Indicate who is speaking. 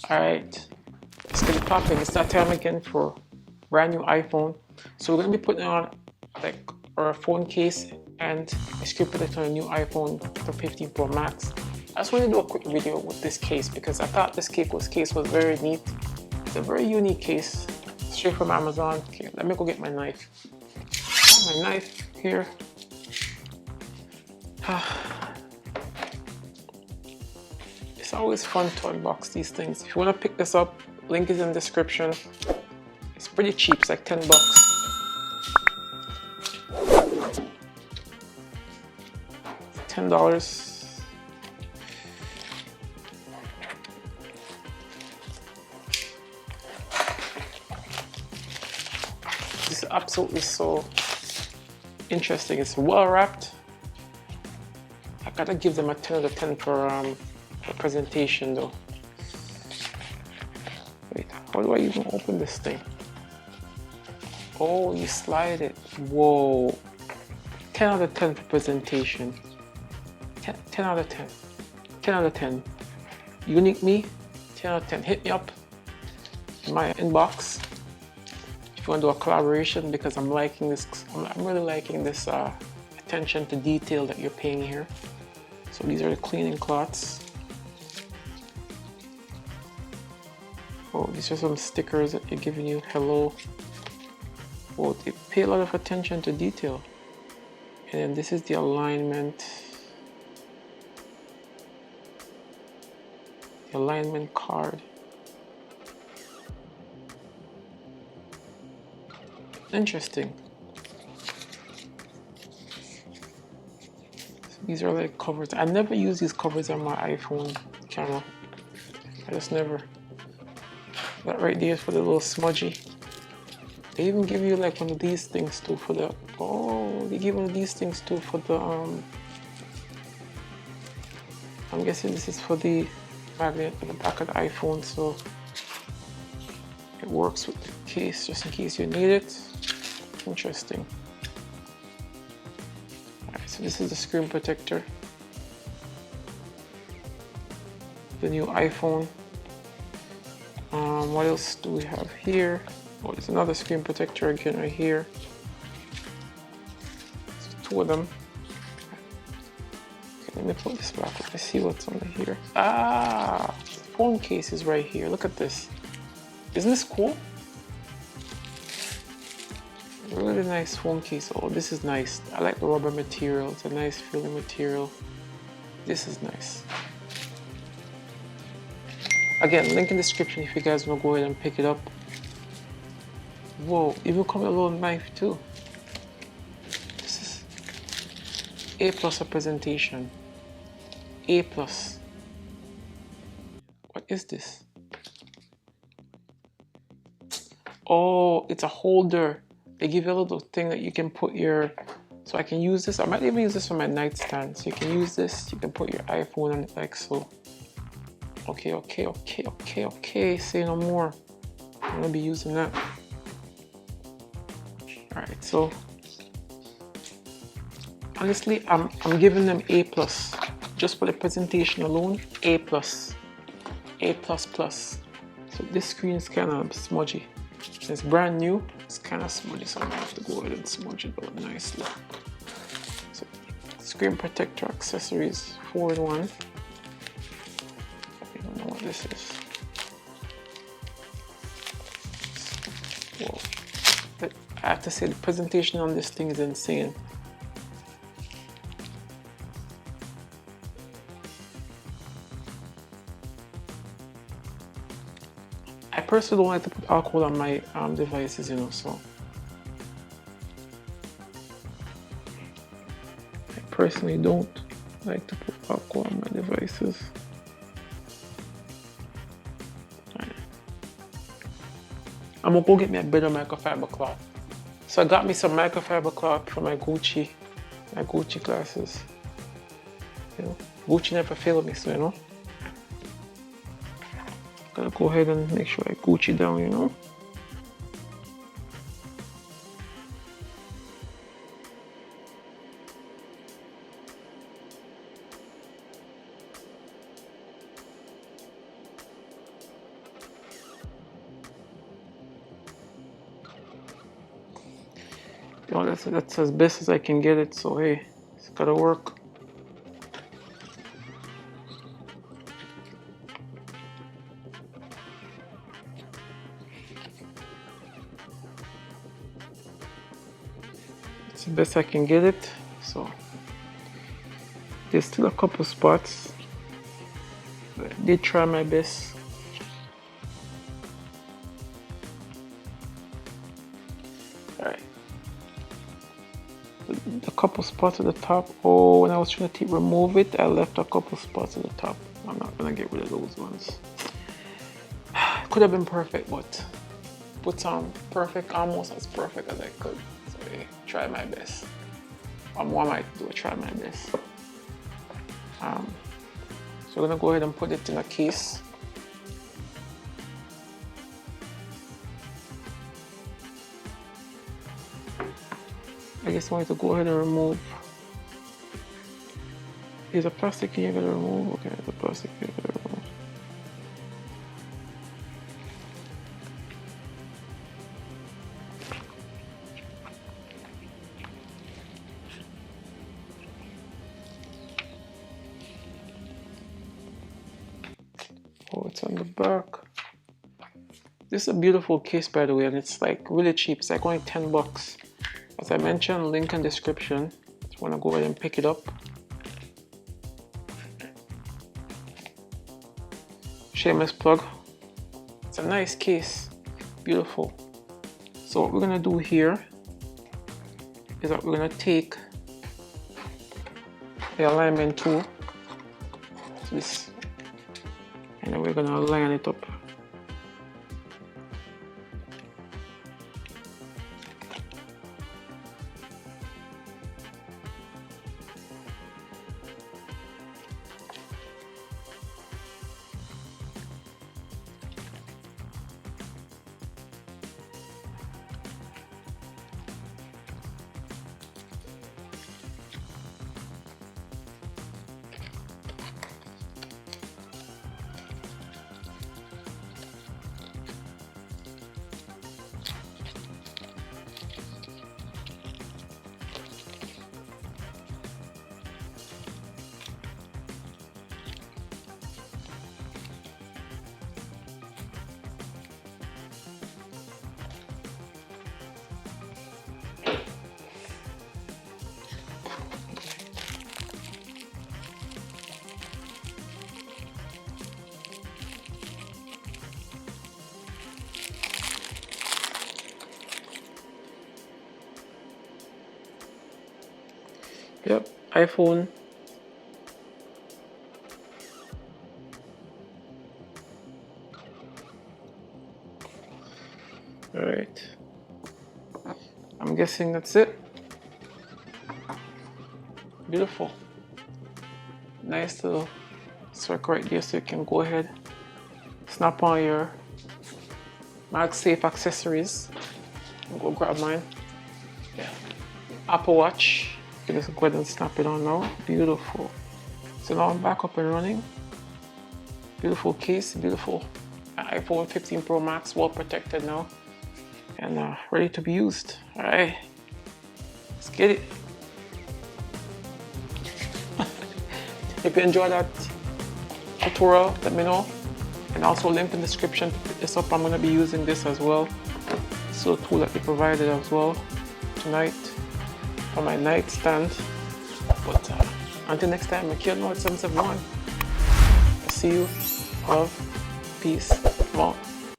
Speaker 1: Alright, let's get it popping. It's that time again for brand new iPhone. So we're going to be putting on like our phone case and a screen protector on a new iPhone 15 Pro Max. I just want to do a quick video with this case because I thought this case was very neat. It's a very unique case, straight from Amazon. Okay, let me go get my knife. Got my knife here. It's always fun to unbox these things. If you want to pick this up, link is in the description. It's pretty cheap, it's like 10 bucks. $10. This is absolutely so interesting. It's well wrapped. I gotta give them a 10 out of 10 for the presentation though. Wait, how do I even open this thing? Oh, you slide it. Whoa. 10 out of 10 for presentation. 10 out of 10. 10 out of 10. Unique me, 10 out of 10. Hit me up in my inbox if you want to do a collaboration because I'm liking this. I'm really liking this attention to detail that you're paying here. So these are the cleaning cloths. Oh, these are some stickers that they're giving you. Hello. Oh, they pay a lot of attention to detail. And then this is the alignment. The alignment card. Interesting. These are like covers. I never use these covers on my iPhone camera. I just never. That right there is for the little smudgy. They even give you like one of these things too for the. Oh, they give one of these things too for the. I'm guessing this is for the magnet on the back of the iPhone, so it works with the case just in case you need it. Interesting. So this is the screen protector. The new iPhone. What else do we have here? Oh, there's another screen protector again right here. So two of them. Okay, let me put this back. Let's see what's on here. Ah, phone case is right here. Look at this. Isn't this cool? Really nice phone case. Oh, this is nice. I like the rubber material. It's a nice feeling material. This is nice. Again, link in the description if you guys want to go ahead and pick it up. Whoa, even come with a little knife too. This is A+ a presentation. A+. What is this? Oh, it's a holder. They give you a little thing that you can put your, so I can use this. I might even use this for my nightstand. So you can use this, you can put your iPhone on it like so. Okay, say no more. I'm gonna be using that. All right, so honestly, I'm giving them A+. Just for the presentation alone, A+. A++. So this screen is kind of smudgy. It's brand new. It's kind of smudgy, so I'm gonna have to go ahead and smudge it out nicely. So, screen protector accessories, 4-in-1. I don't know what this is. Whoa. But I have to say the presentation on this thing is insane. I personally don't like to put alcohol on my devices, you know, so. I personally don't like to put alcohol on my devices. Right. I'm gonna go get me a better microfiber cloth. So I got me some microfiber cloth for my Gucci glasses. You know, Gucci never failed me, so you know. Gotta go ahead and make sure I Gucci down, you know. You know, that's as best as I can get it, so hey, it's gotta work. It's the best I can get it, so there's still a couple spots, but I did try my best. Alright. A couple spots at the top. Oh, when I was trying to remove it, I left a couple spots at the top. I'm not gonna get rid of those ones. It could have been perfect, but put on perfect, almost as perfect as I could. So I try my best. What I might do, I try my best. So I'm gonna go ahead and put it in a case. I guess I want to go ahead and remove. Is a plastic here gonna remove? Okay, the plastic here gonna remove. Oh, it's on the back. This is a beautiful case, by the way, and it's like really cheap. It's like only 10 bucks. As I mentioned, link in description. Just want to go ahead and pick it up. Shameless plug. It's a nice case, beautiful. So what we're gonna do here is that we're gonna take the alignment tool, this, and then we're gonna align it up. Yep, iPhone. All right. I'm guessing that's it. Beautiful. Nice little circle right there, so you can go ahead, snap on your MagSafe accessories. I'll go grab mine. Yeah. Apple Watch. You can just go ahead and snap it on now. Beautiful. So now I'm back up and running. Beautiful case, beautiful iPhone 15 Pro Max, well protected now, and ready to be used. All right, let's get it. If you enjoyed that tutorial, let me know, and also link in the description to pick this up. I'm going to be using this as well. So a tool that they provided as well tonight for my nightstand. But until next time, I'm Art F1.4 Sigma. See you. Love, peace, love.